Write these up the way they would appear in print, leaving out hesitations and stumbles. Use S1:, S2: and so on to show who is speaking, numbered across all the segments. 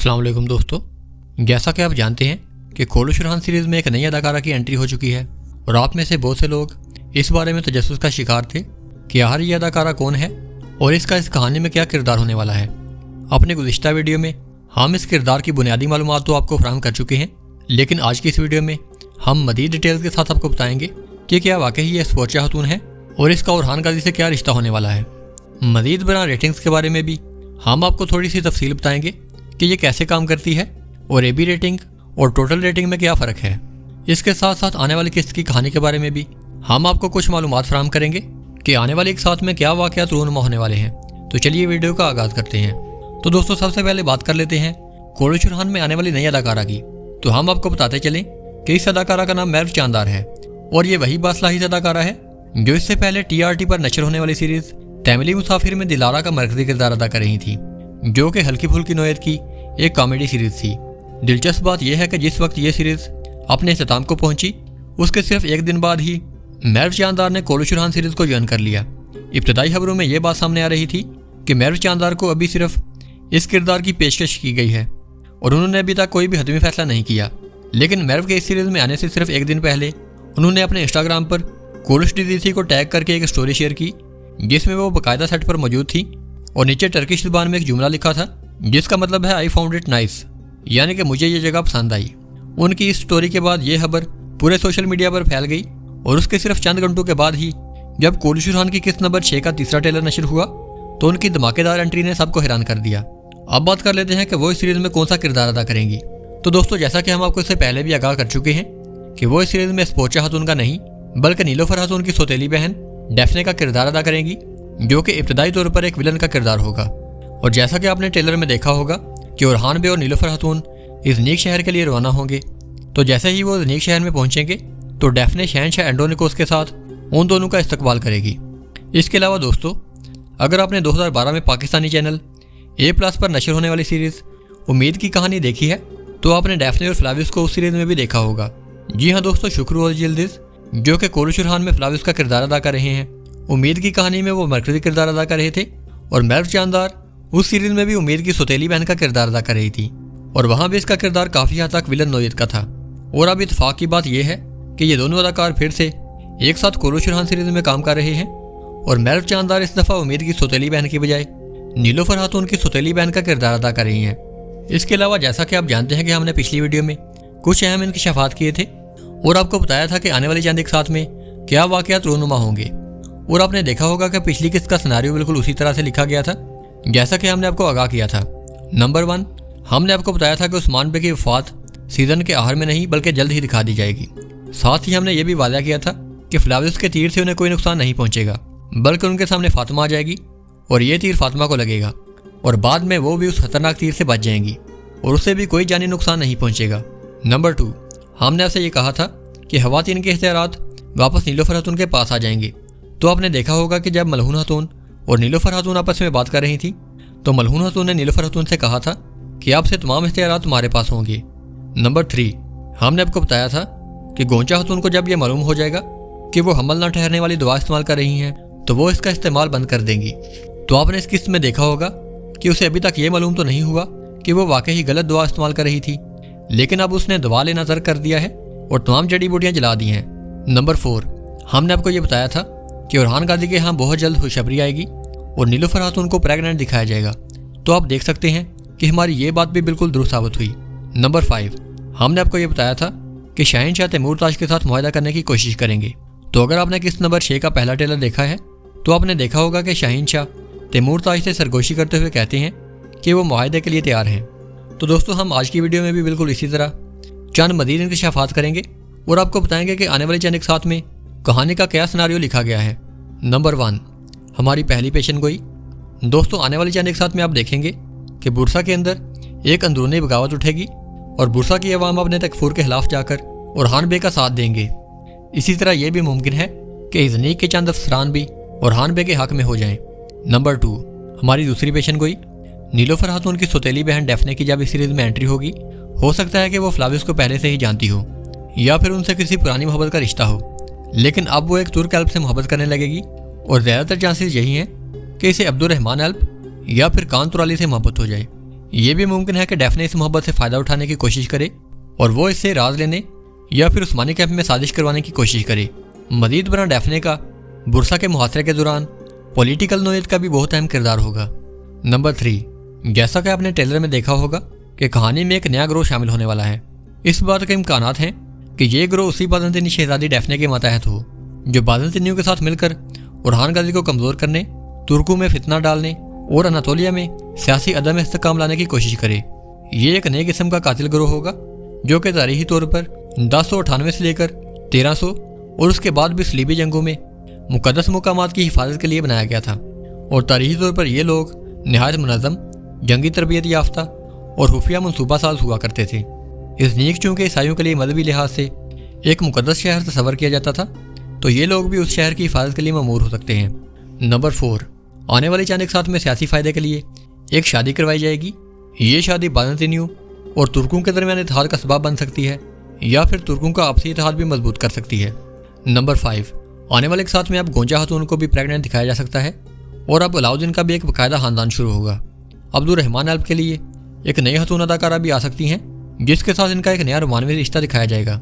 S1: अस्सलाम वालेकुम दोस्तों, जैसा कि आप जानते हैं कि कोलुश रहान सीरीज़ में एक नई अदाकारा की एंट्री हो चुकी है और आप में से बहुत से लोग इस बारे में तजस्सुस का शिकार थे कि आखिर ये अदाकारा कौन है और इसका इस कहानी में क्या किरदार होने वाला है। अपने गुज़िश्ता वीडियो में हम इस किरदार की बुनियादी मालूमात तो आपको फराहम कर चुके हैं, लेकिन आज की इस वीडियो में हम मज़ीद डिटेल्स के साथ आपको बताएंगे कि क्या वाकई ये स्पोर्चा खातून है और इसका ओरहान गाजी से क्या रिश्ता होने वाला है। मज़ीद बना रेटिंग्स के बारे में भी हम आपको थोड़ी सी तफसील बताएंगे कि ये कैसे काम करती है और AB रेटिंग और टोटल रेटिंग में क्या फ़र्क है। इसके साथ साथ आने वाली किस्त की कहानी के बारे में भी हम आपको कुछ मालूमात फराहम करेंगे कि आने वाले एक साथ में क्या वाक़यात रूनुमा होने वाले हैं। तो चलिए वीडियो का आगाज़ करते हैं। तो दोस्तों, सबसे पहले बात कर लेते हैं कोलुश रहान में आने वाली नई अदाकारा की। तो हम आपको बताते चलें कि इस अदाकारा का नाम महव चांदार है और ये वही बासलाहित अदाकारा है जो इससे पहले TRT पर नशर होने वाली सीरीज़ तैमली मुसाफिर में दिलारा का मरकज़ी किरदार अदा कर रही थी, जो कि हल्की फुल्की नोयत की एक कॉमेडी सीरीज़ थी। दिलचस्प बात यह है कि जिस वक्त ये सीरीज़ अपने इख्तिताम को पहुंची उसके सिर्फ एक दिन बाद ही महव चांदार ने कोलुश रहान सीरीज़ को ज्वाइन कर लिया। इब्तदाई खबरों में यह बात सामने आ रही थी कि महव चांदार को अभी सिर्फ इस किरदार की पेशकश की गई है और उन्होंने अभी तक कोई भी हतमी फैसला नहीं किया। लेकिन महव के इस सीरीज़ में आने से सिर्फ एक दिन पहले उन्होंने अपने इंस्टाग्राम पर कोलुश DDC को टैग करके एक स्टोरी शेयर की जिसमें वो बाकायदा सेट पर मौजूद थी और नीचे टर्किश ज़बान में एक जुमला लिखा था जिसका मतलब है आई फाउंड इट नाइस, यानी कि मुझे ये जगह पसंद आई। उनकी इस स्टोरी के बाद ये खबर पूरे सोशल मीडिया पर फैल गई और उसके सिर्फ चंद घंटों के बाद ही जब कोलुश रहान की किस्त नंबर 6 का तीसरा ट्रेलर नशर हुआ तो उनकी धमाकेदार एंट्री ने सबको हैरान कर दिया। अब बात कर लेते हैं कि वो इस सीरीज़ में कौन सा किरदार अदा करेंगी। तो दोस्तों, जैसा कि हम आपको इससे पहले भी आगाह कर चुके हैं कि वो इस सीरीज़ में स्पोर्चा खातून का नहीं बल्कि नीलोफर खातून की सौतेली बहन डेफने का किरदार अदा करेंगी, जो कि इब्तदाई तौर पर एक विलन का किरदार होगा। और जैसा कि आपने ट्रेलर में देखा होगा कि ओरहान बे और नीलोफर खातून इज़नीक शहर के लिए रवाना होंगे। तो जैसे ही वो इज़नीक शहर में पहुंचेंगे तो डेफने शहनशाह एंडोनिकोस के साथ उन दोनों का इस्तकबाल करेगी। इसके अलावा दोस्तों, अगर आपने 2012 में पाकिस्तानी चैनल A+ पर नशर होने वाली सीरीज़ उम्मीद की कहानी देखी है तो आपने डेफने और फ्लाविस को उस सीरीज़ में भी देखा होगा। जी हाँ दोस्तों, शुक्र और जिल्दिस जो कि कोलुश रहान में फ्लाविस का किरदार अदा कर रहे हैं, उम्मीद की कहानी में वो मरकज़ी किरदार अदा कर रहे थे और महव चांदार उस सीरीज़ में भी उम्मीद की सौतेली बहन का किरदार अदा कर रही थी और वहाँ भी इसका किरदार काफ़ी हद तक विलन नोयत का था। और अब इत्तेफाक की बात यह है कि ये दोनों अदाकार फिर से एक साथ कोलुश रहान सीरीज़ में काम कर रहे हैं और महव चांदार इस दफ़ा उम्मीद की सौतेली बहन की बजाय नीलोफर खातून की सौतेली बहन का किरदार अदा कर रही हैं। इसके अलावा जैसा कि आप जानते हैं कि हमने पिछली वीडियो में कुछ अहम इंकशाफात किए थे और आपको बताया था कि आने वाली चंद एक साथ में क्या वाक़यात रूनुमा होंगे। और आपने देखा होगा कि पिछली किस्त का सिनेरियो बिल्कुल उसी तरह से लिखा गया था जैसा कि हमने आपको आगाह किया था। नंबर 1, हमने आपको बताया था कि उस्मान बे की वफ़ात सीज़न के आखिर में नहीं बल्कि जल्द ही दिखा दी जाएगी। साथ ही हमने ये भी वादा किया था कि फ्लाविस के तीर से उन्हें कोई नुकसान नहीं पहुंचेगा बल्कि उनके सामने फातिमा आ जाएगी और ये तीर फातिमा को लगेगा और बाद में वो भी उस खतरनाक तीर से बच जाएंगी और उससे भी कोई जानी नुकसान नहीं पहुंचेगा। नंबर 2, हमने आपसे ये कहा था कि खवातीन के इख्तियारात वापस नीलोफर खातून के पास आ जाएंगे। तो आपने देखा होगा कि जब मलहून खातून और नीलोफर खातून आपस में बात कर रही थी तो मलहून खातून ने नीलोफर खातून से कहा था कि आपसे तमाम इख्तियारात तुम्हारे पास होंगे। नंबर 3, हमने आपको बताया था कि गोंचा खातून को जब यह मालूम हो जाएगा कि वो हमल न ठहरने वाली दवा इस्तेमाल कर रही हैं तो वो इसका इस्तेमाल बंद कर देंगी। तो आपने इस किस्त में देखा होगा कि उसे अभी तक ये मालूम तो नहीं हुआ कि वो वाकई गलत दवा इस्तेमाल कर रही थी, लेकिन अब उसने दवा लेना तर्क कर दिया है और तमाम जड़ी बूटियाँ जला दी हैं। नंबर 4, हमने आपको ये बताया था कि ओरहान गाजी के यहाँ बहुत जल्द खुशखबरी आएगी और नीलोफर खातून को प्रेग्नेंट दिखाया जाएगा। तो आप देख सकते हैं कि हमारी ये बात भी बिल्कुल दुरुस्त साबित हुई। नंबर 5, हमने आपको ये बताया था कि शहनशाह तैमूर ताज के साथ मुआहदा करने की कोशिश करेंगे। तो अगर आपने किस्त नंबर 6 का पहला ट्रेलर देखा है तो आपने देखा होगा कि शहनशाह तैमूर ताज से सरगोशी करते हुए कहते हैं कि वो मुआहदे के लिए तैयार हैं। तो दोस्तों, हम आज की वीडियो में भी बिल्कुल इसी तरह चंद मज़ीद इंकशाफात करेंगे और आपको बताएंगे कि आने वाले चंद एक साथ में कहानी का क्या सिनेरियो लिखा गया है। नंबर 1, हमारी पहली पेशन गोई। दोस्तों, आने वाली चंद एक साथ में आप देखेंगे कि बुरसा के अंदर एक अंदरूनी बगावत उठेगी और बुरसा की अवाम अपने तकफूर के खिलाफ जाकर ओरहान बे का साथ देंगे। इसी तरह यह भी मुमकिन है कि इज़नीक के चंद अफसरान भी ओरहान बे के हक में हो जाएं। नंबर 2, हमारी दूसरी पेशन गोई। नीलोफर खातून की सौतेली बहन डेफने की जब इस सीरीज़ में एंट्री होगी हो सकता है कि वो फ्लाविस को पहले से ही जानती हो या फिर उनसे किसी पुरानी मोहब्बत का रिश्ता हो, लेकिन अब वो एक तुर्क अल्प से मोहब्बत करने लगेगी और ज़्यादातर चांसेस यही हैं कि इसे अब्दुल रहमान अल्प या फिर कान तुराली से मोहब्बत हो जाए। ये भी मुमकिन है कि डैफने इस मोहब्बत से फ़ायदा उठाने की कोशिश करे और वो इससे राज लेने या फिर उस्मानी कैंप में साजिश करवाने की कोशिश करे। मजीद बना डैफने का बुरसा के मुहासरे के दौरान पॉलिटिकल नोयत का भी बहुत अहम किरदार होगा। नंबर 3, जैसा कि आपने ट्रेलर में देखा होगा कि कहानी में एक नया ग्रोह शामिल होने वाला है। इस बात के इम्कानात हैं कि ये ग्रोह उसी बाज़ंतिनी शहजादी डैफने के मातहत हो जो बाज़ंतिनियों के साथ मिलकर उरहान गाजी को कमज़ोर करने, तुर्कों में फितना डालने और अनातोलिया में सियासी अदम इस्तेकाम लाने की कोशिश करे। ये एक नए किस्म का कातिल ग्रोह होगा जो कि तारीखी तौर पर 1098 से लेकर 1300 और उसके बाद भी सलीबी जंगों में मुकद्दस मुकामात की हिफाजत के लिए बनाया गया था। और तारीखी तौर पर ये लोग नहायत मुनज़्ज़म, जंगी तरबियत याफ्ता और खुफिया मनसूबा साज हुआ करते थे। इस नीक चूँकि ईसाइयों के लिए मजहबी लिहाज से एक मुकद्दस शहर तस्वर किया जाता था, तो ये लोग भी उस शहर की हिफाजत के लिए ममूर हो सकते हैं। नंबर 4, आने वाली चांद के साथ में सियासी फ़ायदे के लिए एक शादी करवाई जाएगी। ये शादी बाज़ंतिनियों और तुर्कों के दरमियान इत्तेहाद का सबब बन सकती है या फिर तुर्कों का आपसी इत्तेहाद भी मजबूत कर सकती है। नंबर 5, आने वाले के साथ में अब गोंजा खातून को भी प्रेग्नेंट दिखाया जा सकता है और अब अलाउद्दीन का भी एक बाकायदा खानदान शुरू होगा। अब्दुर्रहमान अल्प के लिए एक नई खातून अदाकारा भी आ सकती हैं जिसके साथ इनका एक नया रोमानवी रिश्ता दिखाया जाएगा।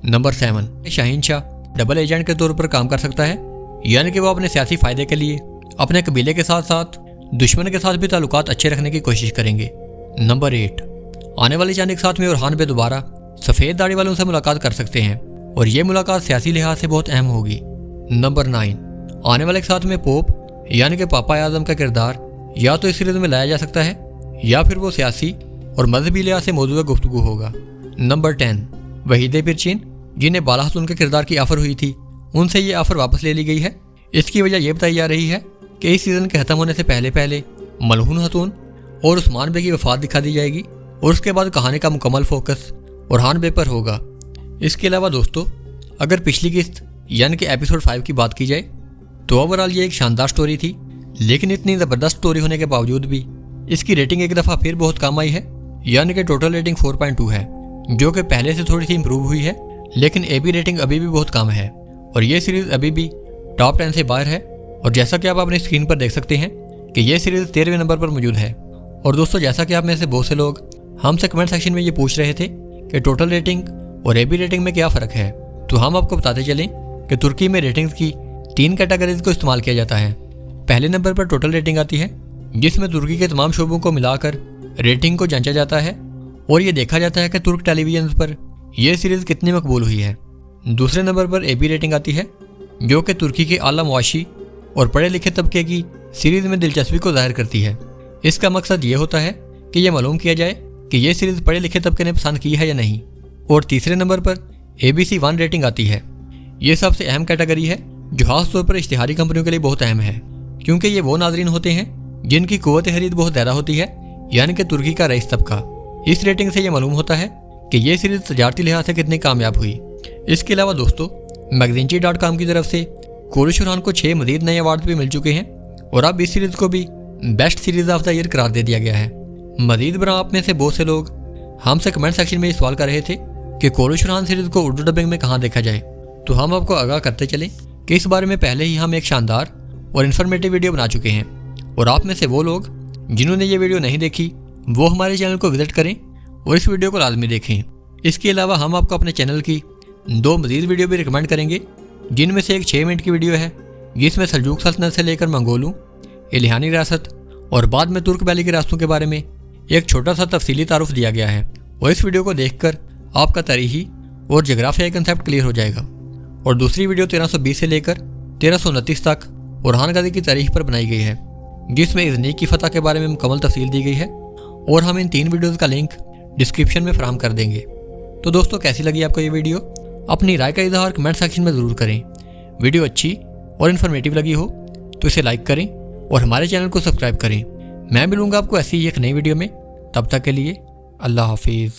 S1: Number 7, Shaheen Shah double agent के तौर पर काम कर सकता है, यानी कि वो अपने सियासी फ़ायदे के लिए अपने कबीले के साथ साथ दुश्मन के साथ भी ताल्लुकात अच्छे रखने की कोशिश करेंगे। नंबर 8, आने वाली चांद के साथ में उरहान बे दोबारा सफ़ेद दाढ़ी वालों से मुलाकात कर सकते हैं और ये मुलाकात सियासी लिहाज से बहुत अहम होगी। नंबर 9, आने वाले के साथ में पोप यानी कि पापा आज़म का किरदार या तो इस सीरीज़ में लाया जा सकता है या फिर वो सियासी और मजहबी लिहाज से मौजूदा गुफ्तगू होगा। नंबर 10, वहीदे पिरचीन जिन्हें बाला खातून के किरदार की ऑफ़र हुई थी, उनसे ये ऑफ़र वापस ले ली गई है। इसकी वजह यह बताई जा रही है कि इस सीज़न के ख़त्म होने से पहले पहले मलहून खातून और उस्मान बे की वफ़ात दिखा दी जाएगी और उसके बाद कहानी का मुकम्मल फोकस उरहान बे पर होगा। इसके अलावा दोस्तों, अगर पिछली किस्त यानी कि एपिसोड 5 की बात की जाए तो ओवरऑल ये एक शानदार स्टोरी थी, लेकिन इतनी ज़बरदस्त स्टोरी होने के बावजूद भी इसकी रेटिंग एक दफ़ा फिर बहुत कम आई है, यानी कि टोटल रेटिंग 4.2 है, जो कि पहले से थोड़ी सी इम्प्रूव हुई है, लेकिन AB रेटिंग अभी भी बहुत कम है और ये सीरीज़ अभी भी टॉप 10 से बाहर है। और जैसा कि आप अपनी स्क्रीन पर देख सकते हैं कि ये सीरीज़ 13वें नंबर पर मौजूद है। और दोस्तों, जैसा कि आप में से बहुत से लोग हमसे कमेंट सेक्शन में ये पूछ रहे थे कि टोटल रेटिंग और AB रेटिंग में क्या फ़र्क है, तो हम आपको बताते चलें कि तुर्की में रेटिंग्स की 3 कैटेगरीज को इस्तेमाल किया जाता है। पहले नंबर पर टोटल रेटिंग आती है जिसमें तुर्की के तमाम शोबों को मिलाकर रेटिंग को जांचा जाता है और ये देखा जाता है कि तुर्क टेलीविजन पर यह सीरीज़ कितनी मकबूल हुई है। दूसरे नंबर पर AB रेटिंग आती है जो कि तुर्की के आला मुआशी और पढ़े लिखे तबके की सीरीज़ में दिलचस्पी को जाहिर करती है। इसका मकसद ये होता है कि यह मालूम किया जाए कि यह सीरीज़ पढ़े लिखे तबके ने पसंद की है या नहीं। और तीसरे नंबर पर ABC 1 रेटिंग आती है। ये सबसे अहम कैटेगरी है जो खास तौर पर इश्तिहारी कंपनियों के लिए बहुत अहम है, क्योंकि ये वो नाज़रीन होते हैं जिनकी क़ुव्वत खरीद बहुत ज़्यादा होती है, यानी कि तुर्की का रईस तबका। इस रेटिंग से ये मालूम होता है कि ये सीरीज़ तजारती लिहाज से कितनी कामयाब हुई। इसके अलावा दोस्तों, मैगजीनची.com की तरफ से कोलिश उरहान को 6 मज़ीद नए अवार्ड भी मिल चुके हैं और अब इस सीरीज़ को भी best series of the year करार दे दिया गया है। मज़ीद बरा आप में से बहुत से लोग हमसे कमेंट सेक्शन में ये सवाल कर रहे थे कि कोलिश उरहान सीरीज़ को उर्दू डबिंग में कहाँ देखा जाए, तो हम आपको आगाह करते चलें कि इस बारे में पहले ही हम एक शानदार और इन्फॉर्मेटिव वीडियो बना चुके हैं और आप में से वो लोग जिन्होंने ये वीडियो नहीं देखी वो हमारे चैनल को विजिट करें और इस वीडियो को लाजमी देखें। इसके अलावा हम आपको अपने चैनल की 2 मज़ीद वीडियो भी रिकमेंड करेंगे, जिनमें से एक 6 मिनट की वीडियो है जिसमें सल्जूक सल्तनत से लेकर मंगोलों, इलिहानी रियासत और बाद में तुर्क वैली के रास्तों के बारे में एक छोटा सा तफसीली तारुफ दिया गया है और इस वीडियो को देखकर आपका तारीखी और जोग्राफियाई कंसेप्ट क्लियर हो जाएगा। और दूसरी वीडियो 1320 से लेकर 1329 तक उरहान गाजी की तारीख पर बनाई गई है, जिसमें इज़नी की फ़तह के बारे में मुकम्मल तफसील दी गई है और हम इन 3 वीडियोज़ का लिंक डिस्क्रिप्शन में फराहम कर देंगे। तो दोस्तों, कैसी लगी आपको ये वीडियो? अपनी राय का इज़हार कमेंट सेक्शन में ज़रूर करें। वीडियो अच्छी और इन्फॉर्मेटिव लगी हो तो इसे लाइक करें और हमारे चैनल को सब्सक्राइब करें। मैं मिलूँगा आपको ऐसी ही एक नई वीडियो में, तब तक के लिए अल्लाह हाफिज़।